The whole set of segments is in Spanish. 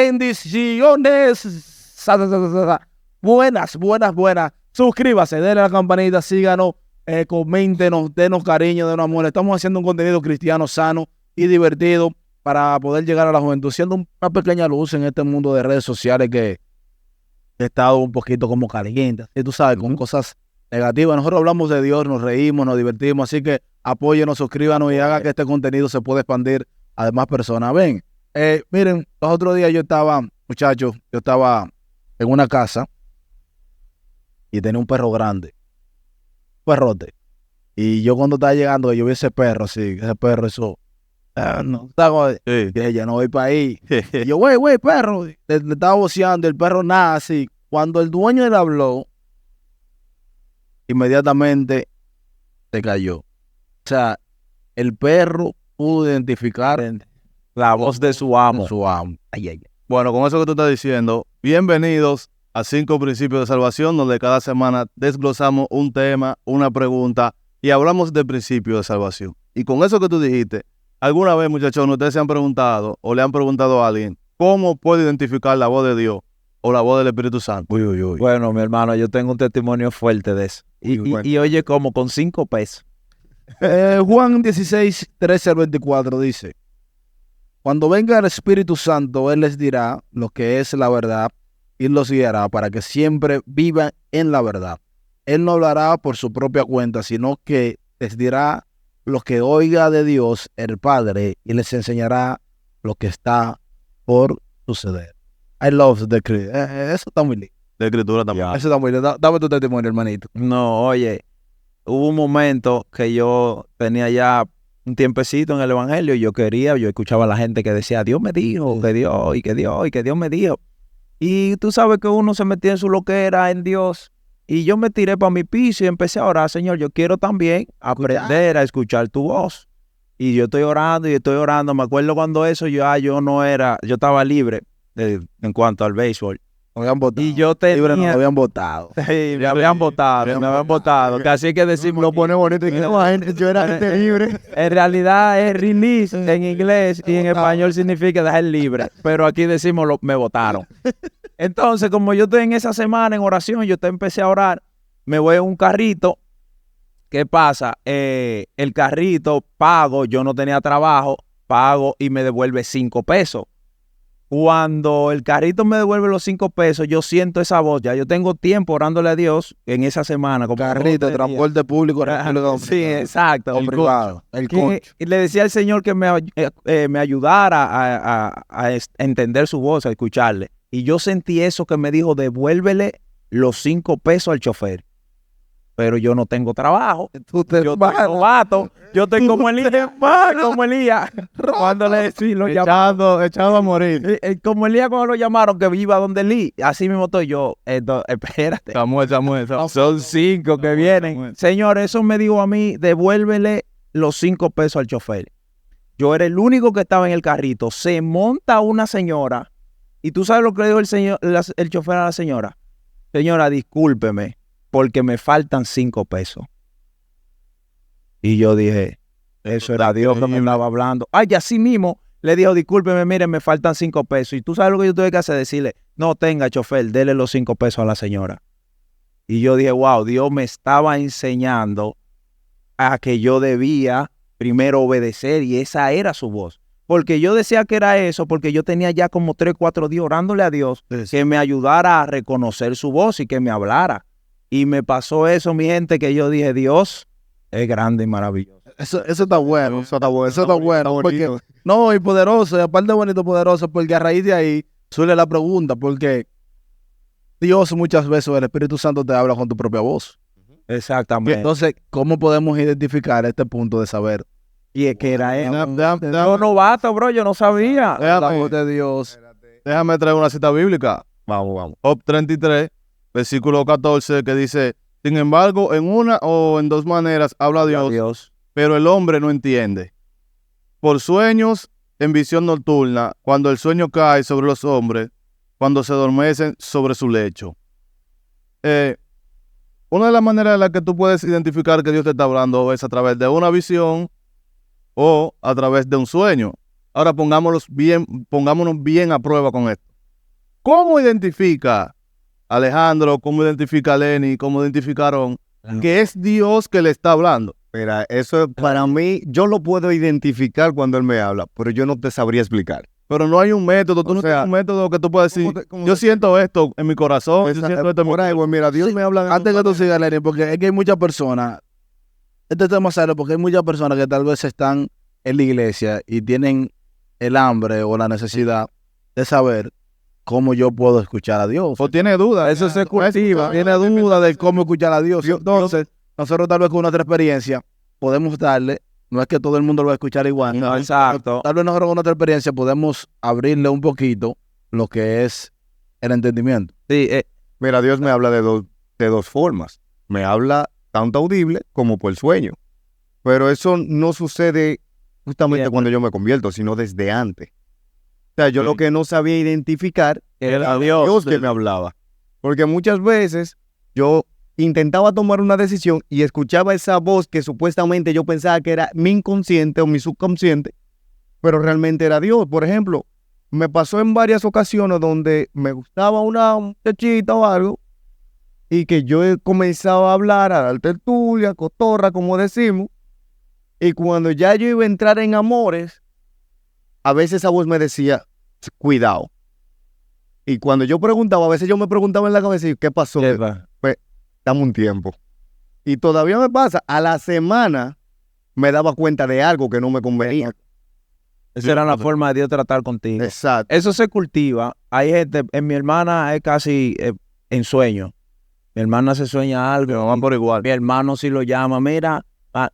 Bendiciones. Buenas. Suscríbase, denle a la campanita, síganos, coméntenos, denos cariño, denos amor. Estamos haciendo un contenido cristiano sano y divertido para poder llegar a la juventud, siendo una pequeña luz en este mundo de redes sociales que ha estado un poquito como caliente, y tú sabes, con cosas negativas. Nosotros hablamos de Dios, nos reímos, nos divertimos, así que apóyenos, suscríbanos y haga que este contenido se pueda expandir a demás personas. Ven, miren, los otros días muchachos, yo estaba en una casa y tenía un perro grande, un perrote. Y yo cuando estaba llegando, yo vi ese perro, no, dije, ya no voy para ahí. Y yo, güey, perro, le estaba voceando, el perro nada así. Cuando el dueño le habló, inmediatamente se cayó. O sea, el perro pudo identificar la voz de su amo. Ay. Bueno, con eso que tú estás diciendo, bienvenidos a 5 Principios de Salvación, donde cada semana desglosamos un tema, una pregunta y hablamos de principios de salvación. Y con eso que tú dijiste, ¿alguna vez, muchachos, ustedes se han preguntado o le han preguntado a alguien cómo puede identificar la voz de Dios o la voz del Espíritu Santo? Uy. Bueno, mi hermano, yo tengo un testimonio fuerte de eso. Y oye, como con 5 pesos. Juan 16, 13 al 24 dice: cuando venga el Espíritu Santo, Él les dirá lo que es la verdad y los guiará para que siempre vivan en la verdad. Él no hablará por su propia cuenta, sino que les dirá lo que oiga de Dios el Padre y les enseñará lo que está por suceder. I love the creed. Eso está muy lindo. De Escritura también. Eso está muy lindo. Dame tu testimonio, hermanito. No, oye, hubo un momento que yo tenía ya un tiempecito en el Evangelio y yo escuchaba a la gente que decía, Dios me dijo, que Dios me dijo. Y tú sabes que uno se metía en su loquera en Dios. Y yo me tiré para mi piso y empecé a orar, Señor, yo quiero también aprender a escuchar tu voz. Y yo estoy orando. Me acuerdo cuando eso yo estaba libre en cuanto al béisbol. Me habían votado. Y yo tenía... Libre no me habían votado. Sí, me habían votado. Que así que decimos... Lo pone bonito y que yo era gente libre. En realidad es release en inglés y en español significa dejar libre. Pero aquí decimos me votaron. Entonces, como yo estoy en esa semana en oración, yo empecé a orar, me voy en un carrito. ¿Qué pasa? El carrito pago, yo no tenía trabajo, pago y me devuelve 5 pesos. Cuando el carrito me devuelve los 5 pesos, yo siento esa voz. Ya yo tengo tiempo orándole a Dios en esa semana. Como carrito, transporte público. Sí, exacto. El privado. Y le decía al Señor que me ayudara a entender su voz, a escucharle. Y yo sentí eso que me dijo, devuélvele los 5 pesos al chofer. Pero yo no tengo trabajo. Yo estoy novato. Yo estoy como Elías. Cuando lo llamaron. Echado a morir. Como Elías cuando lo llamaron, que iba donde Elí. Así mismo estoy yo. Espérate. Samuel. Son 5 que vienen. Señor, eso me dijo a mí, devuélvele los 5 pesos al chofer. Yo era el único que estaba en el carrito. Se monta una señora. ¿Y tú sabes lo que le dijo el chofer a la señora? Señora, discúlpeme, porque me faltan 5 pesos. Y yo dije, eso era Dios que me estaba hablando. Ay, así mismo le dijo, discúlpeme, mire, me faltan 5 pesos. Y tú sabes lo que yo tuve que hacer, decirle, no, tenga, chofer, dele los 5 pesos a la señora. Y yo dije, wow, Dios me estaba enseñando a que yo debía primero obedecer y esa era su voz. Porque yo decía que era eso, porque yo tenía ya como 3, 4 días orándole a Dios que me ayudara a reconocer su voz y que me hablara. Y me pasó eso, mi gente, que yo dije, Dios es grande y maravilloso. Eso está bueno. Porque, no, y poderoso, y aparte de bonito, poderoso, porque a raíz de ahí suele la pregunta, porque Dios muchas veces, el Espíritu Santo te habla con tu propia voz. Exactamente. Entonces, ¿cómo podemos identificar este punto de saber? Y es que era él. Yo novato, bro, yo no sabía. La voz de Dios. Déjame traer una cita bíblica. Vamos. Job 33, versículo 14, que dice, sin embargo, en una o en 2 maneras habla Dios, pero el hombre no entiende. Por sueños, en visión nocturna, cuando el sueño cae sobre los hombres, cuando se adormecen sobre su lecho. Una de las maneras en las que tú puedes identificar que Dios te está hablando es a través de una visión o a través de un sueño. Ahora pongámonos bien a prueba con esto. ¿Cómo identifica Alejandro, cómo identifica Lenny, cómo identificaron que es Dios que le está hablando? Mira, eso para mí, yo lo puedo identificar cuando él me habla, pero yo no te sabría explicar. Pero no hay un método, tú O no sea, tienes un método que tú puedas decir, ¿cómo yo te- siento esto en mi corazón, yo Esa- siento esto en mi por ahí, pues, mira, Dios Sí, me habla de Antes que tú sigas, Lenny, porque es que hay muchas personas, este tema sale porque hay muchas personas que tal vez están en la iglesia y tienen el hambre o la necesidad de saber cómo yo puedo escuchar a Dios. O tiene dudas. Eso se cultiva. Tiene duda de cómo escuchar a Dios. Entonces, nosotros tal vez con nuestra experiencia podemos darle, no es que todo el mundo lo va a escuchar igual, No, exacto. tal vez nosotros con nuestra experiencia podemos abrirle un poquito lo que es el entendimiento. Sí, Mira, Dios me habla de dos formas. Me habla tanto audible como por sueño. Pero eso no sucede justamente Bien. cuando yo me convierto, sino desde antes. O sea, yo lo Sí. que no sabía identificar era Dios que me hablaba. Porque muchas veces yo intentaba tomar una decisión y escuchaba esa voz que supuestamente yo pensaba que era mi inconsciente o mi subconsciente, pero realmente era Dios. Por ejemplo, me pasó en varias ocasiones donde me gustaba una muchachita o algo y que yo comenzaba a hablar, a dar tertulia, cotorra, como decimos, y cuando ya yo iba a entrar en amores, a veces esa voz me decía, cuidado. Y cuando yo preguntaba, a veces yo me preguntaba en la cabeza, ¿qué pasó? Dame un tiempo. Y todavía me pasa, a la semana me daba cuenta de algo que no me convenía. Esa era la forma de Dios tratar contigo. Exacto. Eso se cultiva. Hay gente, en mi hermana es casi en sueño. Mi hermana se sueña algo. Mi mamá por igual. Mi hermano si lo llama, mira,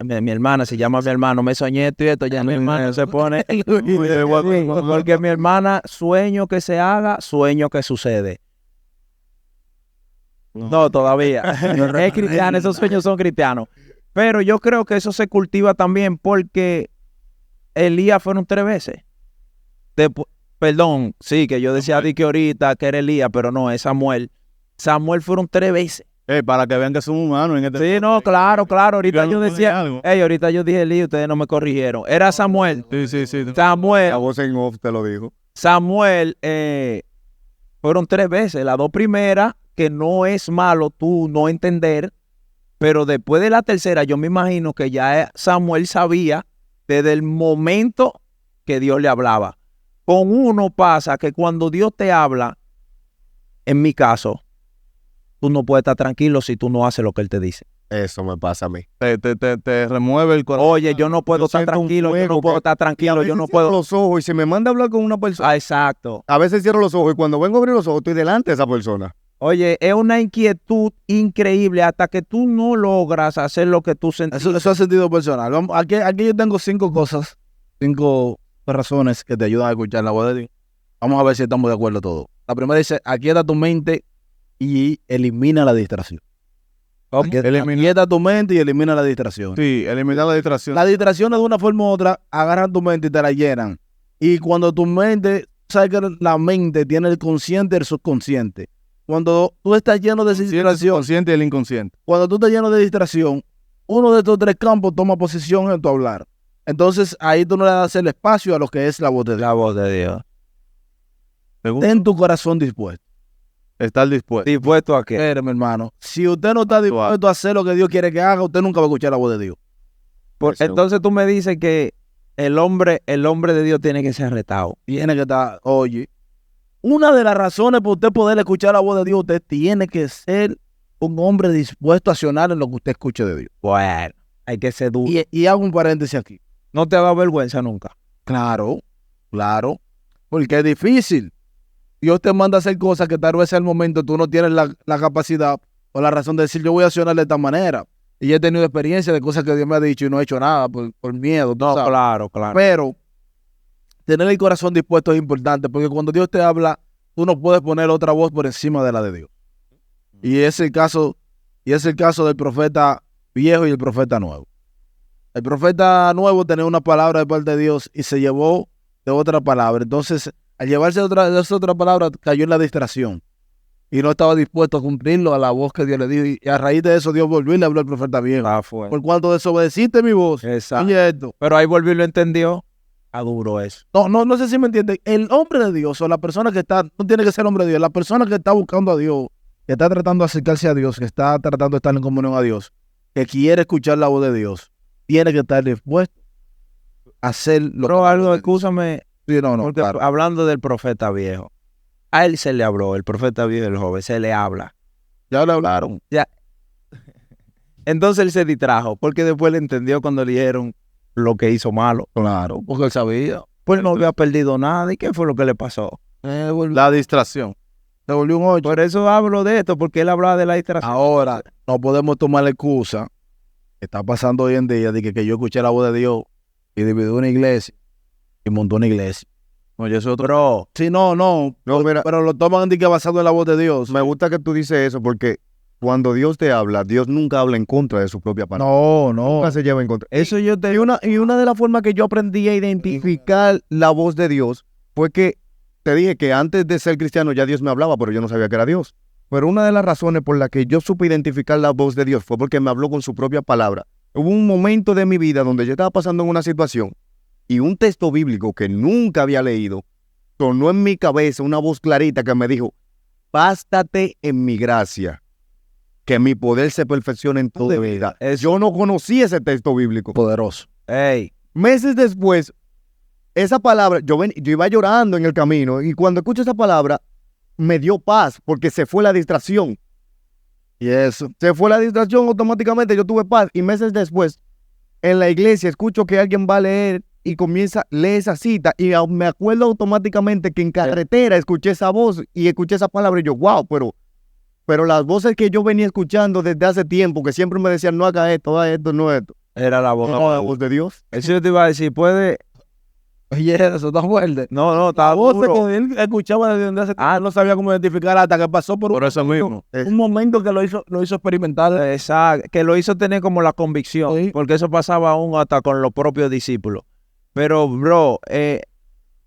mi hermana se llama mi hermano, me soñé esto y esto, ya mi hermano se pone. Porque mi hermana, sueño que se haga, sueño que sucede. No, todavía. Es cristiano, esos sueños son cristianos. Pero yo creo que eso se cultiva también porque Elías fueron 3 veces. Perdón, sí, que yo decía di que ahorita que era Elías, pero no, es Samuel. Samuel fueron 3 veces. Para que vean que son humanos en este Sí, no, claro. Ahorita Yo yo no decía, algo. ahorita yo dije Elías, ustedes no me corrigieron. Era Samuel. Sí. La Samuel, voz en off te lo dijo. Samuel, fueron 3 veces. Las 2 primeras, que no es malo tú no entender, pero después de la tercera, yo me imagino que ya Samuel sabía desde el momento que Dios le hablaba. Con uno pasa que cuando Dios te habla, en mi caso, tú no puedes estar tranquilo si tú no haces lo que Él te dice. Eso me pasa a mí. Te remueve el corazón. Oye, yo no puedo estar siento un tranquilo, yo fuego no puedo que- estar Y a tranquilo, veces yo no cierro puedo. los ojos y se me manda a hablar con una persona. Ah, exacto. A veces cierro los ojos y cuando vengo a abrir los ojos estoy delante de esa persona. Oye, es una inquietud increíble hasta que tú no logras hacer lo que tú sentís. Eso es sentido personal. Aquí yo tengo 5 cosas, 5 razones que te ayudan a escuchar la voz de Dios. Vamos a ver si estamos de acuerdo todos. La primera dice, aquieta tu mente y elimina la distracción. Aquieta tu mente y elimina la distracción. Sí, eliminar la distracción. Las distracciones de una forma u otra agarran tu mente y te la llenan. Y cuando tu mente, sabes que la mente tiene el consciente y el subconsciente. Cuando tú estás lleno de El distracción, consciente y el inconsciente. cuando tú estás lleno de distracción, uno de estos 3 campos toma posición en tu hablar. Entonces ahí tú no le das el espacio a lo que es la voz de Dios. La voz de Dios. Segundo, Ten tu corazón dispuesto. estar dispuesto. ¿Dispuesto a qué? Mire, mi hermano, si usted no está dispuesto a hacer lo que Dios quiere que haga, usted nunca va a escuchar la voz de Dios. Entonces tú me dices que el hombre de Dios tiene que ser retado. Tiene que estar, oye, una de las razones para usted poder escuchar la voz de Dios, usted tiene que ser un hombre dispuesto a accionar en lo que usted escuche de Dios. Bueno, hay que ser duro. Y hago un paréntesis aquí. No te ha dado vergüenza nunca. Claro, porque es difícil. Dios te manda a hacer cosas que tal vez en el momento tú no tienes la capacidad o la razón de decir yo voy a accionar de esta manera. Y yo he tenido experiencia de cosas que Dios me ha dicho y no he hecho nada por miedo. tú No, sabes. claro. Pero tener el corazón dispuesto es importante porque cuando Dios te habla, tú no puedes poner otra voz por encima de la de Dios. Y es el caso del profeta viejo y el profeta nuevo. El profeta nuevo tenía una palabra de parte de Dios y se llevó de otra palabra. Entonces, al llevarse de esa otra palabra, cayó en la distracción. Y no estaba dispuesto a cumplirlo a la voz que Dios le dijo. Y a raíz de eso, Dios volvió y le habló al profeta viejo. Fue. Por cuanto desobedeciste mi voz. Exacto. Oye esto. Pero ahí volvió y lo entendió. Está duro eso. No sé si me entienden. El hombre de Dios o la persona que está, no tiene que ser hombre de Dios, la persona que está buscando a Dios, que está tratando de acercarse a Dios, que está tratando de estar en comunión a Dios, que quiere escuchar la voz de Dios, tiene que estar dispuesto a hacer lo Pero que algo, escúchame, Sí, no, porque claro. hablando del profeta viejo, a él se le habló, el profeta viejo, el joven, se le habla. Ya le hablaron. Entonces él se distrajo, porque después le entendió cuando le dijeron lo que hizo malo. Claro, porque él sabía. Pues no había perdido nada. ¿Y qué fue lo que le pasó? La distracción. Se volvió un 8. Por eso hablo de esto, porque él hablaba de la distracción. Ahora, no podemos tomar la excusa que está pasando hoy en día de que yo escuché la voz de Dios y dividí una iglesia y montó una iglesia. Oye, eso es otro. Bro, Sí, no, Mira, pero lo toman de que basado en la voz de Dios. me gusta que tú dices eso porque cuando Dios te habla, Dios nunca habla en contra de su propia palabra. No. Nunca se lleva en contra. eso yo te... Y una de las formas que yo aprendí a identificar la voz de Dios fue que te dije que antes de ser cristiano ya Dios me hablaba, pero yo no sabía que era Dios. Pero una de las razones por las que yo supe identificar la voz de Dios fue porque me habló con su propia palabra. Hubo un momento de mi vida donde yo estaba pasando en una situación y un texto bíblico que nunca había leído sonó en mi cabeza una voz clarita que me dijo: bástate en mi gracia, que mi poder se perfeccione en toda vida. Yo no conocía ese texto bíblico. Poderoso. Ey, Meses después, esa palabra, yo iba llorando en el camino y cuando escucho esa palabra, me dio paz porque se fue la distracción. Y eso. Se fue la distracción, automáticamente yo tuve paz. Y meses después, en la iglesia, escucho que alguien va a leer y comienza, lee esa cita y me acuerdo automáticamente que en carretera escuché esa voz y escuché esa palabra y yo, wow, pero las voces que yo venía escuchando desde hace tiempo, que siempre me decían, no haga esto, no esto, era la voz. no, la voz de Dios. Eso yo te iba a decir, puede... Oye, eso está fuerte. No, está La voz duro. que él escuchaba desde donde hace tiempo, no sabía cómo identificar hasta que pasó por Por eso mismo. un momento que lo hizo experimentar. Exacto, que lo hizo tener como la convicción, Sí. porque eso pasaba aún hasta con los propios discípulos. Pero, bro,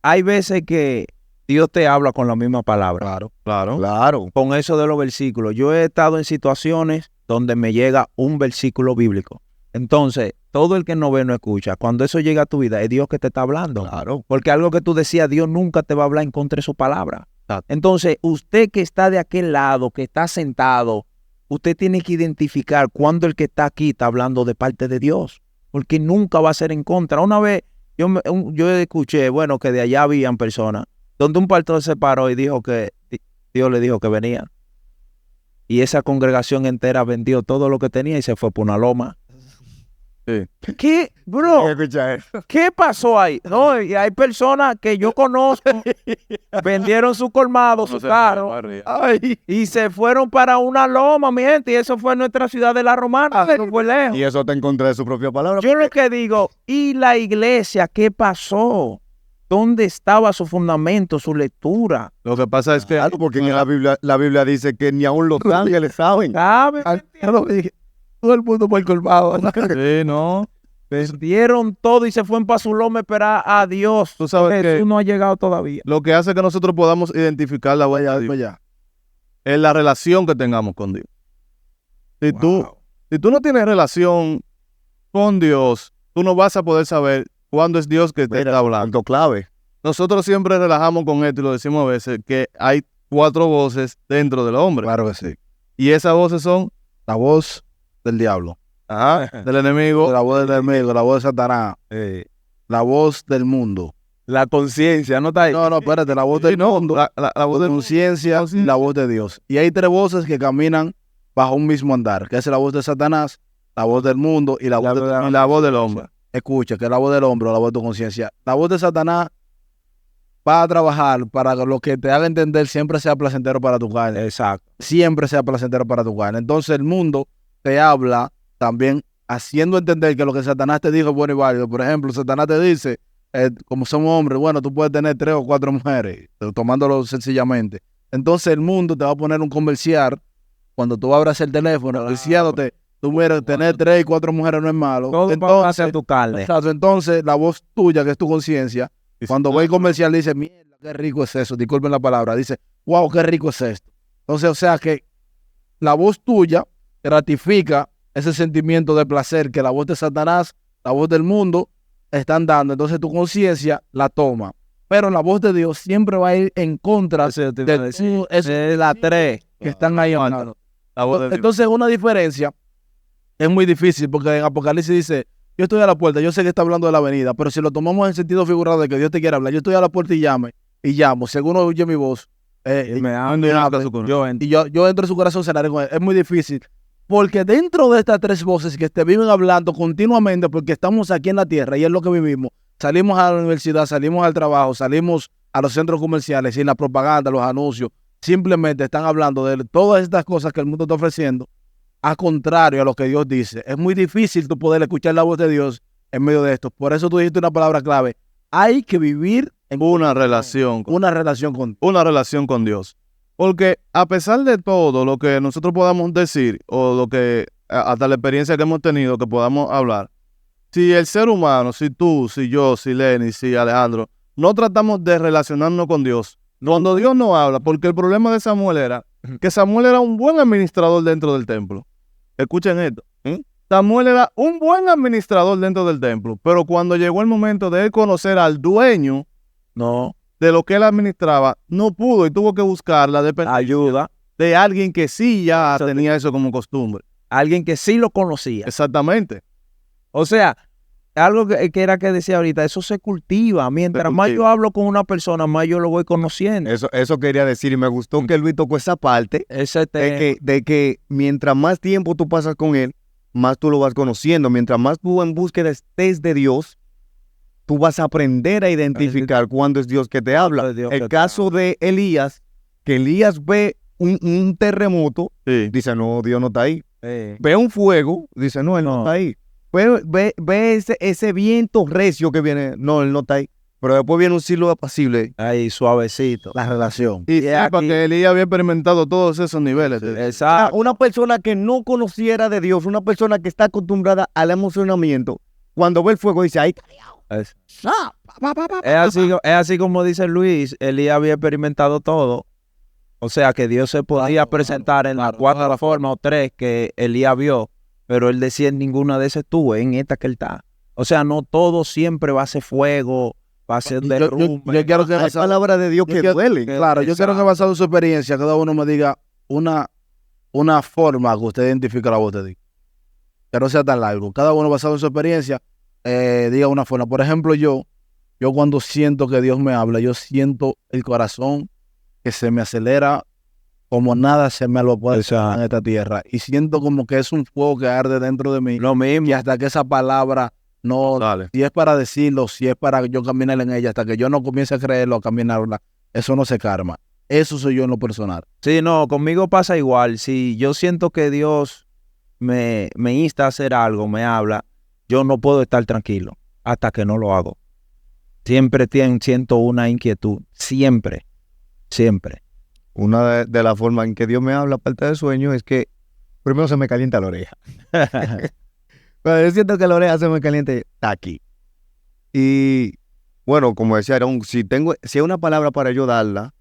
hay veces que Dios te habla con la misma palabra. Claro. Claro. Con eso de los versículos. Yo he estado en situaciones donde me llega un versículo bíblico. Entonces, todo el que no ve no escucha. Cuando eso llega a tu vida, es Dios que te está hablando. Claro. Porque algo que tú decías, Dios nunca te va a hablar en contra de su palabra. Exacto. Entonces, usted que está de aquel lado, que está sentado, usted tiene que identificar cuándo el que está aquí está hablando de parte de Dios. Porque nunca va a ser en contra. Una vez yo escuché, bueno, que de allá habían personas donde un pastor se paró y dijo que Dios le dijo que venía. Y esa congregación entera vendió todo lo que tenía y se fue por una loma. Sí. ¿Qué, bro? ¿Qué pasó ahí? No, y hay personas que yo conozco, vendieron su colmado, su carro, y se fueron para una loma, mi gente, y eso fue en nuestra ciudad de La Romana, eso fue lejos. Y eso está en contra de su propia palabra. Yo lo que digo, ¿y la iglesia qué pasó? ¿Dónde estaba su fundamento, su lectura? Lo que pasa es que Claro, porque en la Biblia dice que ni aún los ángeles saben. ¿Sabe? Todo el mundo por el colmado. sí, no. Vendieron todo y se fueron para su loma a esperar a Dios. Tú sabes Jesús que no ha llegado todavía. lo que hace que nosotros podamos identificar la voz de Dios es la relación que tengamos con Dios. Si tú no tienes relación con Dios, tú no vas a poder saber cuándo es Dios que te está hablando. Punto clave. Nosotros siempre relajamos con esto y lo decimos a veces, que hay 4 voces dentro del hombre. Claro que sí. Y esas voces son La voz del diablo, del enemigo. la voz del enemigo, la voz de Satanás, la voz del mundo. La conciencia, ¿no está ahí? No, espérate, la voz del mundo, La voz del conciencia y la voz de Dios. Y hay 3 voces que caminan bajo un mismo andar, que es la voz de Satanás, la voz del mundo y la voz del hombre. Escucha, que es la voz del hombre o la voz de tu conciencia. La voz de Satanás va a trabajar para que lo que te haga entender siempre sea placentero para tu carne. Exacto. Siempre sea placentero para tu carne. Entonces el mundo te habla también haciendo entender que lo que Satanás te dijo es bueno y válido. Por ejemplo, Satanás te dice, como somos hombres, bueno, tú puedes tener 3 o 4 mujeres, tomándolo sencillamente. Entonces el mundo te va a poner un comercial cuando tú abras el teléfono diciéndote, tú mira, tener 3 y 4 mujeres no es malo. Todo Entonces, hacia tu carne. exacto, entonces la voz tuya, que es tu conciencia, cuando ve el comercial dice, mierda, qué rico es eso, disculpen la palabra, dice, wow, qué rico es esto. Entonces, o sea que la voz tuya ratifica ese sentimiento de placer que la voz de Satanás, la voz del mundo, están dando, entonces tu conciencia la toma. Pero la voz de Dios siempre va a ir en contra Eso yo te iba a de decir. todos esos Es la 3. que están ahí hablando. La voz de Dios. Entonces, una diferencia es muy difícil porque en Apocalipsis dice, yo estoy a la puerta, yo sé que está hablando de la venida, pero si lo tomamos en sentido figurado de que Dios te quiere hablar, yo estoy a la puerta y llamo, si alguno oye mi voz, Me hable, habla su corazón. Yo entiendo. y yo entro en su corazón, cenaré con él. Es muy difícil, porque dentro de estas tres voces que te viven hablando continuamente, porque estamos aquí en la tierra y es lo que vivimos, salimos a la universidad, salimos al trabajo, salimos a los centros comerciales y la propaganda, los anuncios, simplemente están hablando de todas estas cosas que el mundo está ofreciendo, a contrario a lo que Dios dice. Es muy difícil tú poder escuchar la voz de Dios en medio de esto. Por eso tú dijiste una palabra clave. Hay que vivir en Una relación. una relación con Una relación con Dios. Porque a pesar de todo lo que nosotros podamos decir o lo que hasta la experiencia que hemos tenido que podamos hablar, si el ser humano, si tú, si yo, si Lenny, si Alejandro, no tratamos de relacionarnos con Dios, cuando Dios no habla, porque el problema de Samuel era que Samuel era un buen administrador dentro del templo. Escuchen esto. Samuel era un buen administrador dentro del templo, pero cuando llegó el momento de él conocer al dueño No, de lo que él administraba, no pudo y tuvo que buscar la dependencia ayuda. de alguien que sí ya tenía eso como costumbre. Alguien que sí lo conocía. Exactamente. O sea, algo que era que decía ahorita, eso se cultiva. Mientras Se más cultiva. yo hablo con una persona, más yo lo voy conociendo. Eso quería decir y me gustó que Luis tocó esa parte Ese te... de que mientras más tiempo tú pasas con él, más tú lo vas conociendo. Mientras más tú en búsqueda estés de Dios, tú vas a aprender a identificar cuándo es Dios que te habla. Es Dios que El te caso de Elías, que Elías ve un terremoto, Sí. dice, no, Dios no está ahí. Ve un fuego, dice, no, él no, No. está ahí. Ve ese viento recio que viene, no, él no está ahí. Pero después viene un silo apacible. Ahí, suavecito. la relación. Y Y sepa aquí- que Elías había experimentado todos esos niveles. Exacto. Una persona que no conociera de Dios, una persona que está acostumbrada al emocionamiento, cuando ve el fuego dice, ay, Es así como dice Luis, Elías había experimentado todo. O sea que Dios se podía presentar en las 4 formas o 3 que Elías vio, pero él decía en ninguna de esas estuvo, en esta que él está. O sea, no todo siempre va a ser fuego, va a ser Yo derrumbe. quiero que hay basado, palabras de Dios que duelen. claro, yo quiero que basado en su experiencia, cada uno me diga una forma que usted identifique la voz de Dios. Que no sea tan largo. Cada uno basado en su experiencia, diga una forma. Por ejemplo, yo cuando siento que Dios me habla, yo siento el corazón que se me acelera como nada se me lo puede hacer en esta tierra. Y siento como que es un fuego que arde dentro de mí. Lo mismo. Y hasta que esa palabra no, Dale. si es para decirlo, si es para yo caminar en ella, hasta que yo no comience a creerlo, a caminarla, eso no se karma. Eso soy yo en lo personal. Sí, no, conmigo pasa igual. Si yo siento que Dios me insta a hacer algo, me habla, yo no puedo estar tranquilo hasta que no lo hago. Siempre siento una inquietud. Siempre. Una de las formas en que Dios me habla, aparte del sueño, es que primero se me calienta la oreja. Cuando yo siento que la oreja se me calienta, está aquí. Y bueno, como decía Aaron, si hay una palabra para yo darla,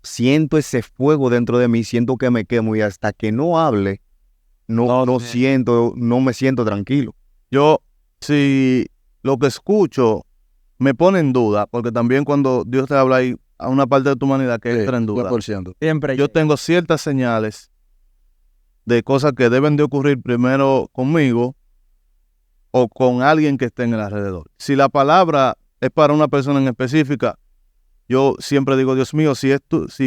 siento ese fuego dentro de mí, siento que me quemo y hasta que no hable, no me siento tranquilo. Yo, si lo que escucho me pone en duda, porque también cuando Dios te habla hay a una parte de tu humanidad que entra en duda. 100%. Siempre. Yo tengo ciertas señales de cosas que deben de ocurrir primero conmigo o con alguien que esté en el alrededor. Si la palabra es para una persona en específica, yo siempre digo, Dios mío, si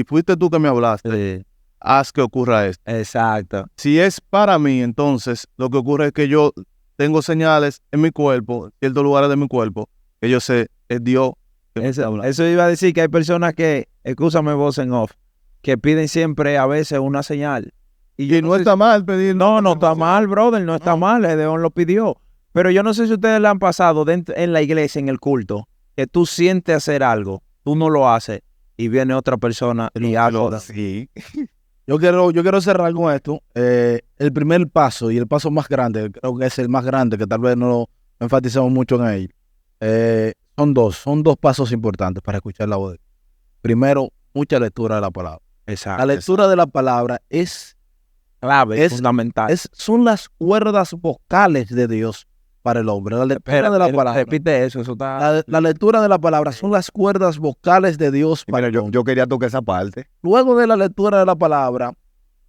fuiste tú que me hablaste, Sí, haz que ocurra esto. exacto. Si es para mí, entonces lo que ocurre es que yo tengo señales en mi cuerpo, ciertos lugares de mi cuerpo, que yo sé, es Dios que me está hablando. Eso iba a decir que hay personas que, escúchame voz en off, que piden siempre a veces una señal. Y no está mal pedir. No está mal, brother, no está mal, Dios lo pidió. Pero yo no sé si ustedes le han pasado en la iglesia, en el culto, que tú sientes hacer algo, tú no lo haces, y viene otra persona y hace. Sí. Yo quiero cerrar con esto. El primer paso y el paso más grande, creo que es el más grande, que tal vez no lo enfatizamos mucho en él. Son dos pasos importantes para escuchar la voz de Dios. Primero, mucha lectura de la palabra. Exacto. La lectura de la palabra es Clave, es- fundamental. son las cuerdas vocales de Dios para el hombre. La lectura de la palabra. Repite eso está... La lectura de la palabra son las cuerdas vocales de Dios para Mira, el yo, hombre. yo quería tocar esa parte. Luego de la lectura de la palabra,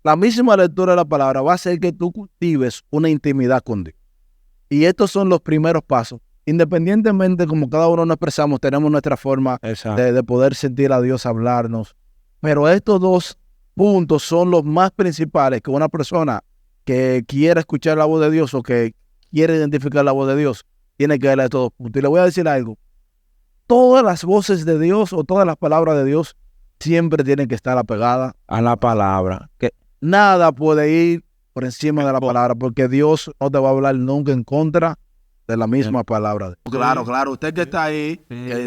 la misma lectura de la palabra va a hacer que tú cultives una intimidad con Dios. Y estos son los primeros pasos. Independientemente como cada uno nos expresamos, tenemos nuestra forma Exacto. de poder sentir a Dios hablarnos. Pero estos dos puntos son los más principales que una persona que quiera escuchar la voz de Dios o que quiere identificar la voz de Dios tiene que darle a estos dos puntos. Y le voy a decir algo. Todas las voces de Dios o todas las palabras de Dios siempre tienen que estar apegadas. A la palabra. Que Nada puede ir por encima de la palabra porque Dios no te va a hablar nunca en contra de la misma palabra. Claro, claro. Usted que está ahí,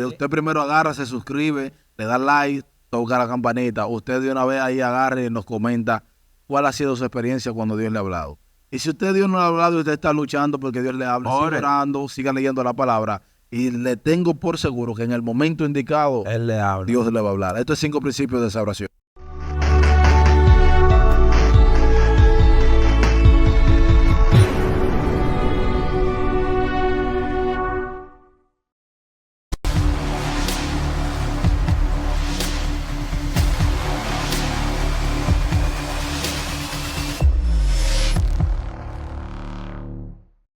usted primero agarra, se suscribe, le da like, toca la campanita. Usted de una vez ahí agarre y nos comenta cuál ha sido su experiencia cuando Dios le ha hablado. Y si Dios no le ha hablado y usted está luchando porque Dios le habla, siga orando, siga leyendo la palabra. Y le tengo por seguro que en el momento indicado él le habla. Dios le va a hablar. Estos es 5 principios de salvación.